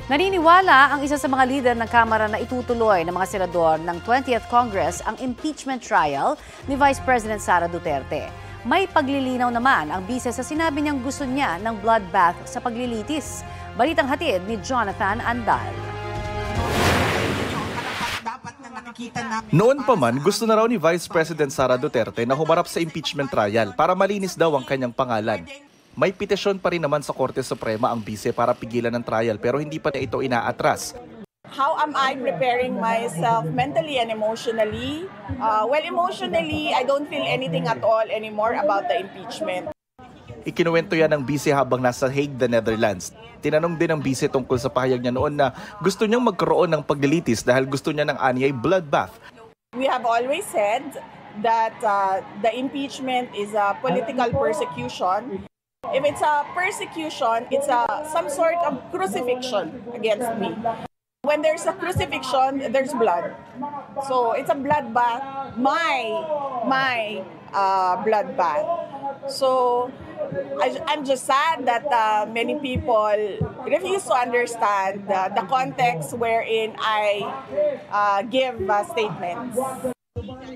Naniniwala ang isa sa mga lider ng Kamara na itutuloy ng mga senador ng 20th Congress ang impeachment trial ni Vice President Sara Duterte. May paglilinaw naman ang bise sa sinabi niyang gusto niya ng bloodbath sa paglilitis. Balitang hatid ni Jonathan Andal. Noon pa man, gusto na raw ni Vice President Sara Duterte na humarap sa impeachment trial para malinis daw ang kanyang pangalan. May petisyon pa rin naman sa Korte Suprema ang bise para pigilan ng trial pero hindi pa niya ito inaatras. How am I preparing myself mentally and emotionally? Well, emotionally, I don't feel anything at all anymore about the impeachment. Ikinuwento yan ng bise habang nasa Hague, the Netherlands. Tinanong din ng bise tungkol sa pahayag niya noon na gusto niyang magkaroon ng paglilitis dahil gusto niya ng anyay bloodbath. We have always said that the impeachment is a political persecution. If it's a persecution, it's some sort of crucifixion against me. When there's a crucifixion, there's blood. So it's a bloodbath, my bloodbath. So I'm just sad that many people refuse to understand the context wherein I give statements.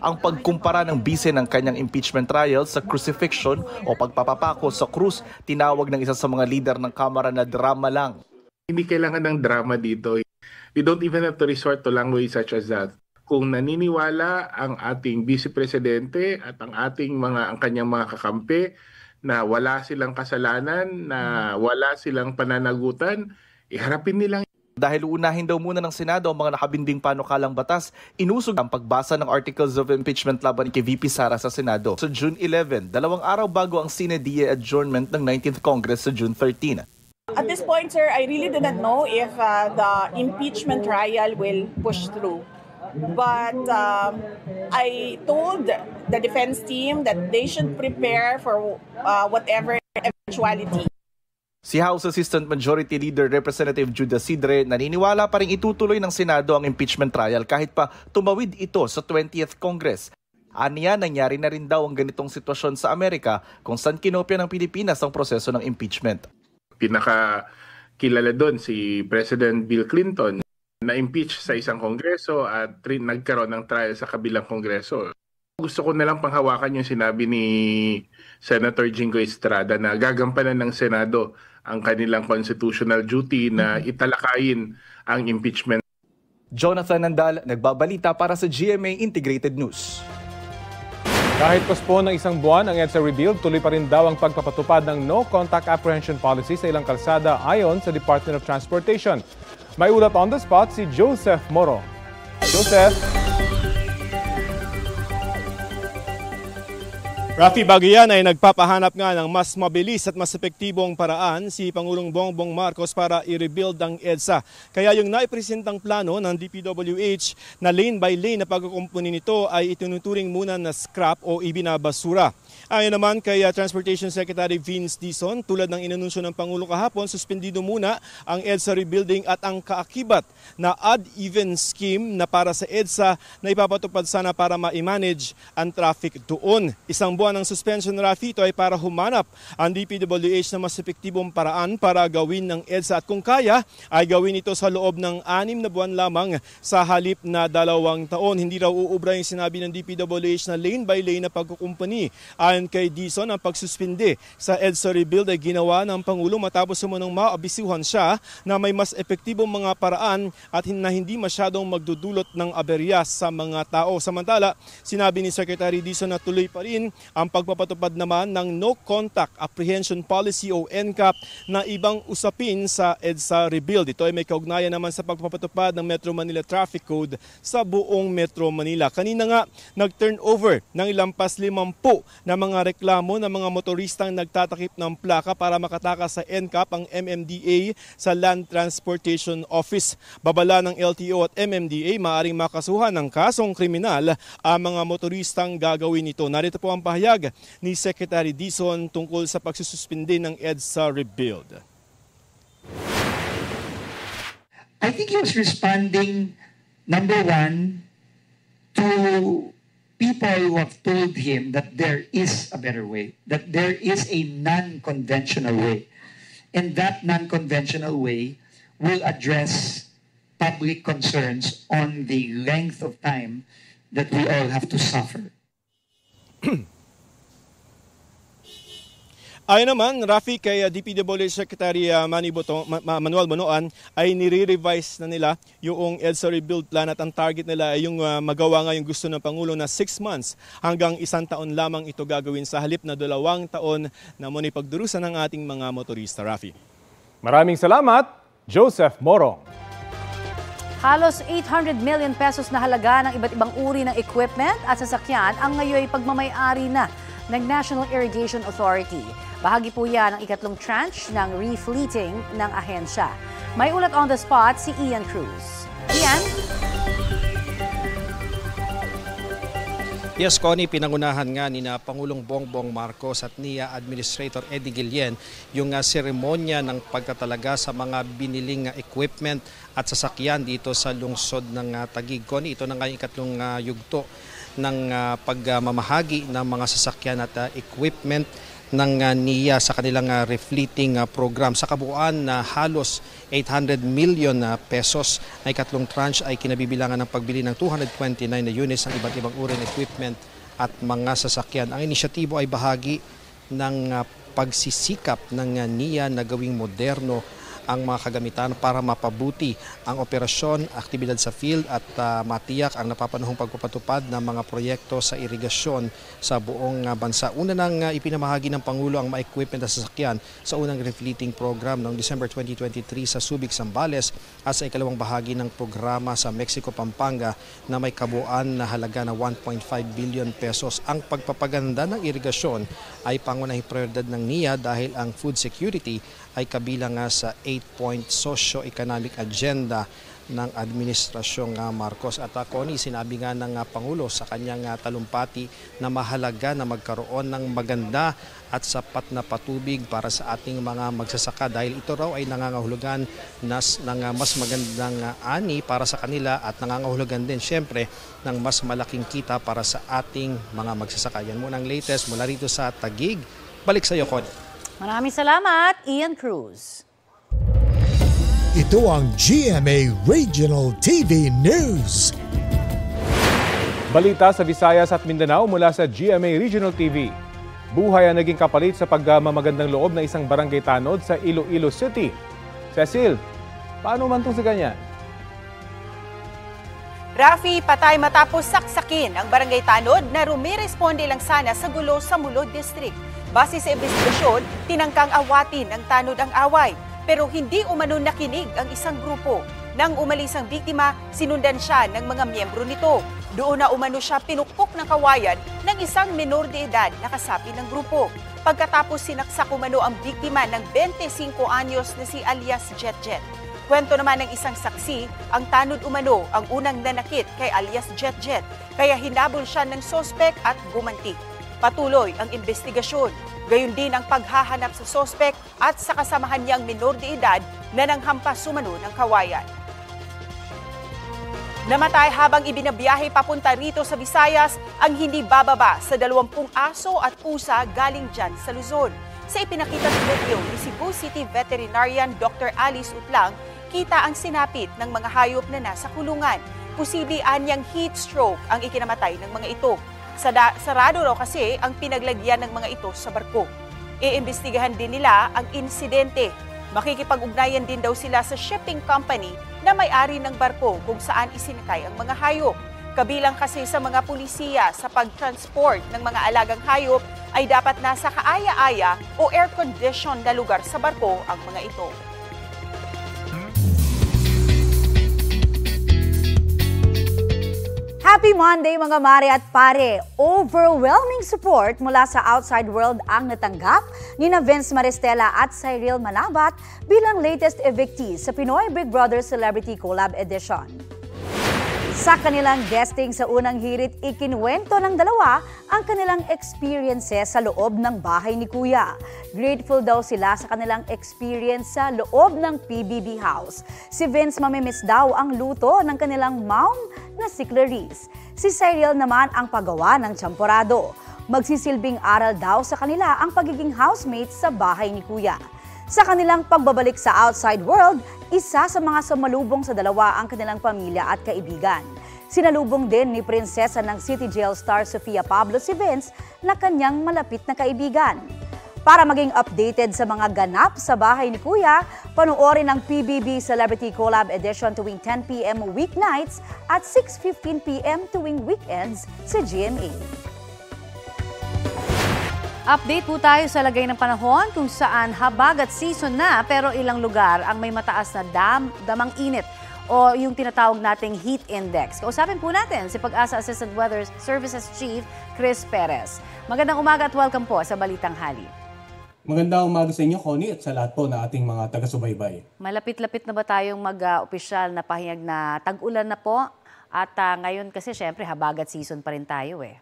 Ang pagkumpara ng bise ng kanyang impeachment trial sa crucifixion o pagpapapako sa krus, tinawag ng isa sa mga lider ng Kamara na drama lang. Hindi kailangan ng drama dito. We don't even have to resort to language such as that. Kung naniniwala ang ating Vice Presidente at ang kanyang mga kakampi na wala silang kasalanan, na wala silang pananagutan, iharapin nilang. Dahil uunahin daw muna ng Senado ang mga nakabinding panukalang batas, inusog ang pagbasa ng Articles of Impeachment laban kay VP Sara sa Senado sa June 11, 2 araw bago ang sine die adjournment ng 19th Congress sa June 13. At this point, sir, I really do not know if the impeachment trial will push through. But I told the defense team that they should prepare for whatever eventuality. Si House Assistant Majority Leader Representative Judah Sidre naniniwala pa rin itutuloy ng Senado ang impeachment trial kahit pa tumawid ito sa 20th Congress. Aniya, nangyari na rin daw ang ganitong sitwasyon sa Amerika kung saan kinopya ng Pilipinas ang proseso ng impeachment. Pinakakilala doon si President Bill Clinton na impeach sa isang kongreso at nagkaroon ng trial sa kabilang kongreso. Gusto ko na lang panghawakan yung sinabi ni Senator Jingo Estrada na gagampanan ng Senado ang kanilang constitutional duty na italakayin ang impeachment. Jonathan Nandal, nagbabalita para sa GMA Integrated News. Kahit postpone ng isang buwan ang EDSA rebuild, tuloy pa rin daw ang pagpapatupad ng no-contact apprehension policy sa ilang kalsada ayon sa Department of Transportation. May ulat on the spot si Joseph Moro. Joseph! Rafi, bago yan ay nagpapahanap nga ng mas mabilis at mas epektibong paraan si Pangulong Bongbong Marcos para i-rebuild ang EDSA. Kaya yung naipresentang plano ng DPWH na lane by lane na pagkukumpuni nito ay itinuturing muna na scrap o ibinabasura. Ayon naman kay Transportation Secretary Vince Dizon, tulad ng inanunsyo ng Pangulo kahapon, suspendido muna ang EDSA rebuilding at ang kaakibat na odd-even scheme na para sa EDSA na ipapatupad sana para ma-manage ang traffic doon. Isang buwan ng suspension, Rafi, ito ay para humanap ang DPWH na mas epektibong paraan para gawin ng EDSA at kung kaya ay gawin ito sa loob ng 6 na buwan lamang sa halip na 2 taon. Hindi raw uubra yung sinabi ng DPWH na lane by lane na pagkukumpani. Ayon kay Dizon, ang pagsuspinde sa EDSA rebuild ay ginawa ng Pangulo matapos sumunang maabisuhan siya na may mas epektibong mga paraan at na hindi masyadong magdudulot ng aberya sa mga tao. Samantala, sinabi ni Secretary Dizon na tuloy pa rin ang pagpapatupad naman ng No Contact Apprehension Policy o NCAP na ibang usapin sa EDSA rebuild. Ito ay may kaugnayan naman sa pagpapatupad ng Metro Manila Traffic Code sa buong Metro Manila. Kanina nga, nag-turnover ng ilampas 50 na mga reklamo ng mga motoristang nagtatakip ng plaka para makatakas sa NCAP ang MMDA sa Land Transportation Office. Babala ng LTO at MMDA, maaaring makasuhan ng kasong kriminal ang mga motoristang gagawin ito. Narito po ang pahayag ni Secretary Dizon tungkol sa pagsususpindi ng EDSA rebuild. I think he was responding, number one, to people who have told him that there is a better way, that there is a non-conventional way. And that non-conventional way will address public concerns on the length of time that we all have to suffer. Ayon naman, Rafi, kay DPWH Secretary Manuel Bonoan ay nire-revise na nila yung EDSA Rebuild Plan at ang target nila ay yung magawa nga yung gusto ng Pangulo na 6 months hanggang 1 taon lamang ito gagawin sa halip na 2 taon na muna pagdurusan ng ating mga motorista. Rafi. Maraming salamat, Joseph Morong. Halos 800 million pesos na halaga ng iba't ibang uri ng equipment at sasakyan ang ngayon pagmamay-ari na ng National Irrigation Authority. Bahagi po yan ng ikatlong tranche ng refleeting ng ahensya. May ulat on the spot si Ian Cruz. Ian? Yes, Connie, pinangunahan nga ni na Pangulong Bongbong Marcos at NIA Administrator Eddie Guillen yung seremonya ng pagtatalaga sa mga biniling equipment at sasakyan dito sa lungsod ng Taguig. Connie, ito na nga yung ikatlong yugto ng pagmamahagi ng mga sasakyan at equipment ng NIA sa kanilang refleeting program. Sa kabuuan na halos 800 million pesos na ikatlong tranche ay kinabibilangan ng pagbili ng 229 na units ng iba't ibang uri ng equipment at mga sasakyan. Ang inisyatibo ay bahagi ng pagsisikap ng NIA na gawing moderno ang mga kagamitan para mapabuti ang operasyon, aktibidad sa field at matiyak ang napapanahong pagpapatupad ng mga proyekto sa irigasyon sa buong bansa. Una nang ipinamahagi ng Pangulo ang mga equipment at sasakyan sa unang refleeting program noong December 2023 sa Subic, Zambales at sa ikalawang bahagi ng programa sa Mexico, Pampanga na may kabuuan na halaga na 1.5 billion pesos. Ang pagpapaganda ng irigasyon ay pangunahing prioridad ng NIA dahil ang food security ay kabilang sa 8-point socio-economic agenda ng Administrasyong Marcos. At Connie, sinabi nga ng Pangulo sa kanyang talumpati na mahalaga na magkaroon ng maganda at sapat na patubig para sa ating mga magsasaka dahil ito raw ay nangangahulugan ng mas magandang ani para sa kanila at nangangahulugan din syempre ng mas malaking kita para sa ating mga magsasaka. Yan muna ang latest mula rito sa Taguig. Balik sa iyo, Connie. Maraming salamat, Ian Cruz. Ito ang GMA Regional TV News. Balita sa Visayas at Mindanao mula sa GMA Regional TV. Buhay ang naging kapalit sa pagmamagandang loob na isang barangay tanod sa Iloilo City. Cecil, paano man itong sa ganyan? Rafi, patay matapos saksakin ang barangay tanod na rumiresponde lang sana sa gulo sa Mulod District. Base sa investigasyon, tinangkang awatin ng tanod ang away. Pero hindi umano nakinig ang isang grupo. Nang umalis ang biktima, sinundan siya ng mga miyembro nito. Doon na umano siya pinukpok ng kawayan ng isang menor de edad na kasapi ng grupo. Pagkatapos sinaksak umano ang biktima ng 25 anyos na si alias Jetjet. Kwento naman ng isang saksi, ang tanod umano ang unang nanakit kay alias Jetjet. Kaya hinabol siya ng sospek at gumanti. Patuloy ang investigasyon. Gayon din ang paghahanap sa sospek at sa kasamahan niyang menor de edad na nanghampas sumano ng kawayan. Namatay habang ibinabiyahe papunta rito sa Visayas ang hindi bababa sa 20 aso at pusa galing dyan sa Luzon. Sa ipinakita sa video ni Cebu City Veterinarian Dr. Alice Utlang, kita ang sinapit ng mga hayop na nasa kulungan. Posible anyang heat stroke ang ikinamatay ng mga ito. Sarado raw kasi ang pinaglagyan ng mga ito sa barko. Iimbestigahan din nila ang insidente. Makikipag-ugnayan din daw sila sa shipping company na may-ari ng barko kung saan isinakay ang mga hayop. Kabilang kasi sa mga pulisiya sa pag-transport ng mga alagang hayop ay dapat nasa kaaya-aya o air-conditioned na lugar sa barko ang mga ito. Happy Monday mga mare at pare! Overwhelming support mula sa outside world ang natanggap ni na Vince Maristella at Cyril Manabat bilang latest evictees sa Pinoy Big Brother Celebrity Collab Edition. Sa kanilang guesting sa unang hirit, ikinuwento ng dalawa ang kanilang experiences sa loob ng bahay ni Kuya. Grateful daw sila sa kanilang experience sa loob ng PBB house. Si Vince mamimiss daw ang luto ng kanilang mom na si Clarice. Si Cyril naman ang paggawa ng champorado. Magsisilbing aral daw sa kanila ang pagiging housemate sa bahay ni Kuya. Sa kanilang pagbabalik sa outside world, isa sa mga sumalubong sa dalawa ang kanilang pamilya at kaibigan. Sinalubong din ni prinsesa ng City Jail star Sofia Pablo si Vince na kanyang malapit na kaibigan. Para maging updated sa mga ganap sa bahay ni Kuya, panoorin ang PBB Celebrity Collab Edition tuwing 10 p.m. weeknights at 6:15 p.m. tuwing weekends sa GMA. Update po tayo sa lagay ng panahon kung saan habagat season na pero ilang lugar ang may mataas na damang init o yung tinatawag nating heat index. Kausapin po natin si Pag-asa Assistant Weather Services Chief Chris Perez. Magandang umaga at welcome po sa Balitang Hali. Magandang umaga sa inyo, Connie, at sa lahat po na ating mga taga-subaybay. Malapit-lapit na ba tayong mag-opisyal na pahayag na tag-ulan na po? At ngayon kasi syempre habagat season pa rin tayo eh.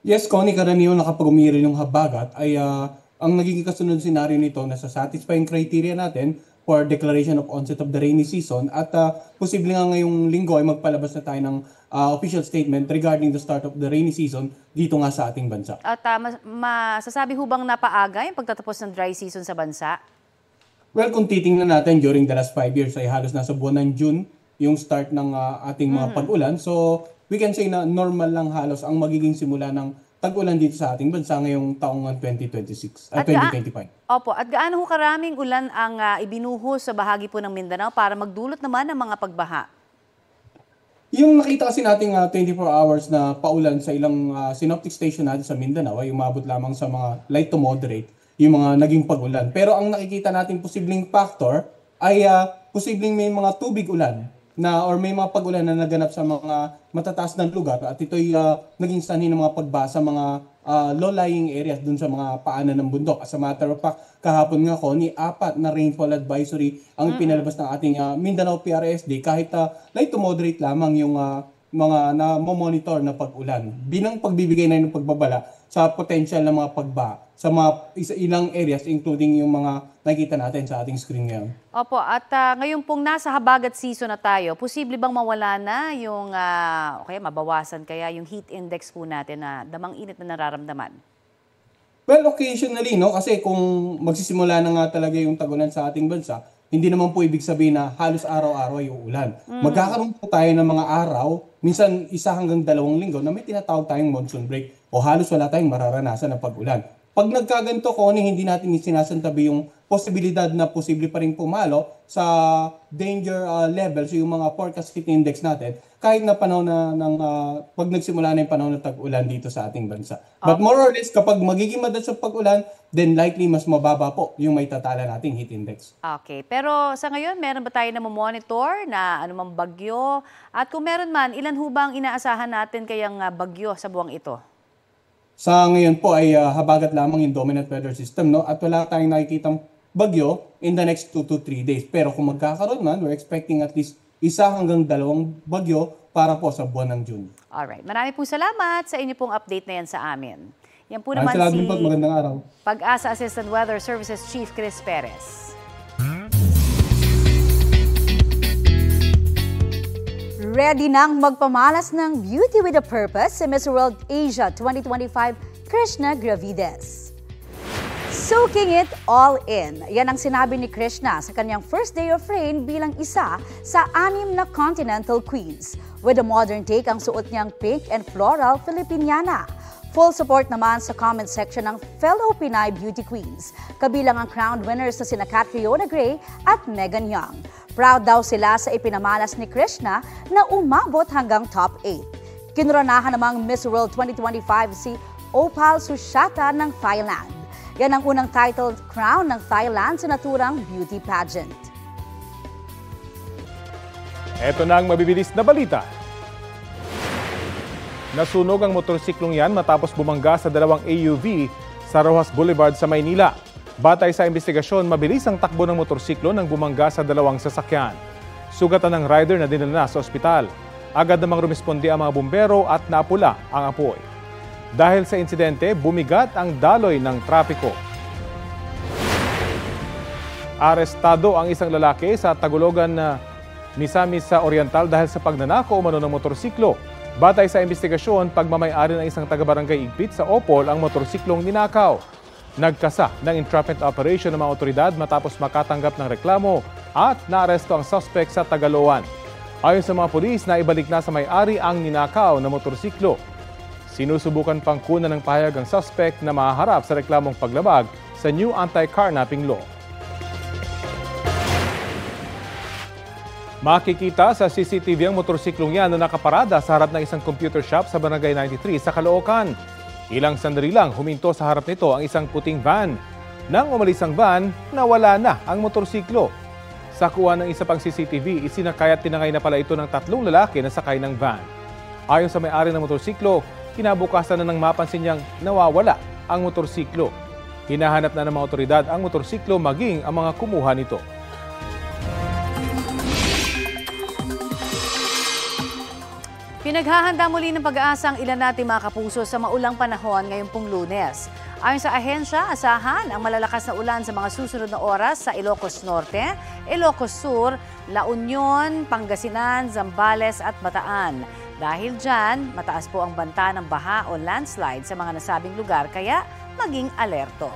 Yes, Connie, karaniwan na kapag umiri ng habagat ay ang nagiging kasunod senaryo nito na sa satisfying criteria natin for declaration of onset of the rainy season at posible nga ngayong linggo ay magpalabas na tayo ng official statement regarding the start of the rainy season dito nga sa ating bansa. At masasabi ho bang napaaga yung pagtatapos ng dry season sa bansa? Well, kung titingnan natin during the last 5 years ay halos nasa buwan ng June yung start ng ating mga pag-ulan. So we can say na normal lang halos ang magiging simula ng tag-ulan dito sa ating bansa ngayong taong 2025. Opo, at gaano ho karaming ulan ang ibinuhos sa bahagi po ng Mindanao para magdulot naman ng mga pagbaha? Yung nakita kasi nating 24 hours na paulan sa ilang synoptic station natin sa Mindanao ay umabot lamang sa mga light to moderate yung mga naging pag-ulan. Pero ang nakikita nating posibleng factor ay posibleng may mga tubig ulan or may mga pag-ulan na naganap sa mga matataas na lugar at ito'y naging sanhi ng mga pagbaha sa mga low-lying areas dun sa mga paanan ng bundok. As a matter of fact, kahapon nga, Connie, 4 na rainfall advisory ang pinalabas ng ating Mindanao PRSD kahit light to moderate lamang yung mga na-monitor na pag-ulan. Binang pagbibigay na ng pagbabala sa potential ng mga pagbaha sa mga ilang areas including yung mga nakikita natin sa ating screen ngayon. Opo, at ngayon pong nasa habagat season na tayo, posible bang mawala na yung, mabawasan kaya yung heat index po natin na damang init na nararamdaman? Well, occasionally, no? Kasi kung magsisimula na nga talaga yung tag-ulan sa ating bansa, hindi naman po ibig sabihin na halos araw-araw ay uulan. Magkakaroon po tayo ng mga araw, minsan 1 hanggang 2 linggo na may tinatawag tayong monsoon break o halos wala tayong mararanasan na pag-ulan. Pag nagkaganto, Connie, hindi natin sinasantabi yung posibilidad na posible pa rin pumalo sa danger level, so yung mga forecast heat index natin, kahit na panahon pag nagsimula na yung panahon ng tag-ulan dito sa ating bansa. But more or less, kapag magiging madalas sa pag-ulan, then likely mas mababa po yung may tatala nating heat index. Okay, pero sa ngayon, meron ba tayo na monitor na anumang bagyo? At kung meron man, ilan hubang inaasahan natin kayang bagyo sa buwang ito? Sa ngayon po ay habagat lamang yung dominant weather system, no? At wala tayong nakikitang bagyo in the next 2 to 3 days. Pero kung magkakaroon man, we're expecting at least 1 hanggang 2 bagyo para po sa buwan ng June. Alright, marami po salamat sa inyo pong update na yan sa amin. Yan po naman si magandang araw. Pag-asa Assistant Weather Services Chief Chris Perez. Ready nang magpamalas ng Beauty with a Purpose si Miss World Asia 2025 Krishna Gravides. Soaking it all in. Yan ang sinabi ni Krishna sa kanyang first day of reign bilang isa sa 6 na continental queens. With a modern take ang suot niyang pink and floral Filipiniana. Full support naman sa comment section ng fellow Pinay beauty queens. Kabilang ang crowned winners na sina Catriona Gray at Megan Young. Proud daw sila sa ipinamalas ni Krishna na umabot hanggang top 8. Kinuranahan namang Miss World 2025 si Opal Sushata ng Thailand. Yan ang unang titled crown ng Thailand sa naturang beauty pageant. Ito na ang mabibilis na balita. Nasunog ang motorsiklong yan matapos bumangga sa 2 AUV sa Rojas Boulevard sa Maynila. Batay sa investigasyon, mabilis ang takbo ng motorsiklo nang bumangga sa 2 sasakyan. Sugatan ng rider na dinala sa ospital. Agad namang rumisponde ang mga bumbero at naapula ang apoy. Dahil sa insidente, bumigat ang daloy ng trapiko. Arestado ang isang lalaki sa Tagologan na Misamis sa Oriental dahil sa pagnanakaw umano ng motorsiklo. Batay sa investigasyon, pagmamay-ari ng isang taga-barangay Igpit sa Opol ang motorsiklong ninakaw. Nagkasa ng entrapment operation ng mga otoridad matapos makatanggap ng reklamo at naaresto ang suspect sa Tagaloan. Ayon sa mga pulis, naibalik na sa may-ari ang ninakaw na motorsiklo. Sinusubukan pang kunan ng pahayag ang suspect na mahaharap sa reklamong paglabag sa new anti-carnapping law. Makikita sa CCTV ang motorsiklong yan na nakaparada sa harap ng isang computer shop sa Barangay 93 sa Caloocan. Ilang sandali lang huminto sa harap nito ang isang puting van. Nang umalis ang van, nawala na ang motorsiklo. Sa kuha ng isa pang CCTV, isinakay at tinangay na pala ito ng 3 lalaki na sakay ng van. Ayon sa may-ari ng motorsiklo, kinabukasan na nang mapansin niyang nawawala ang motorsiklo. Hinahanap na ng mga otoridad ang motorsiklo maging ang mga kumuha nito. Pinaghahanda muli ng pag-asa ang ilan nating mga kapuso sa maulang panahon ngayong pong Lunes. Ayon sa ahensya, asahan ang malalakas na ulan sa mga susunod na oras sa Ilocos Norte, Ilocos Sur, La Union, Pangasinan, Zambales at Bataan. Dahil dyan, mataas po ang banta ng baha o landslide sa mga nasabing lugar kaya maging alerto.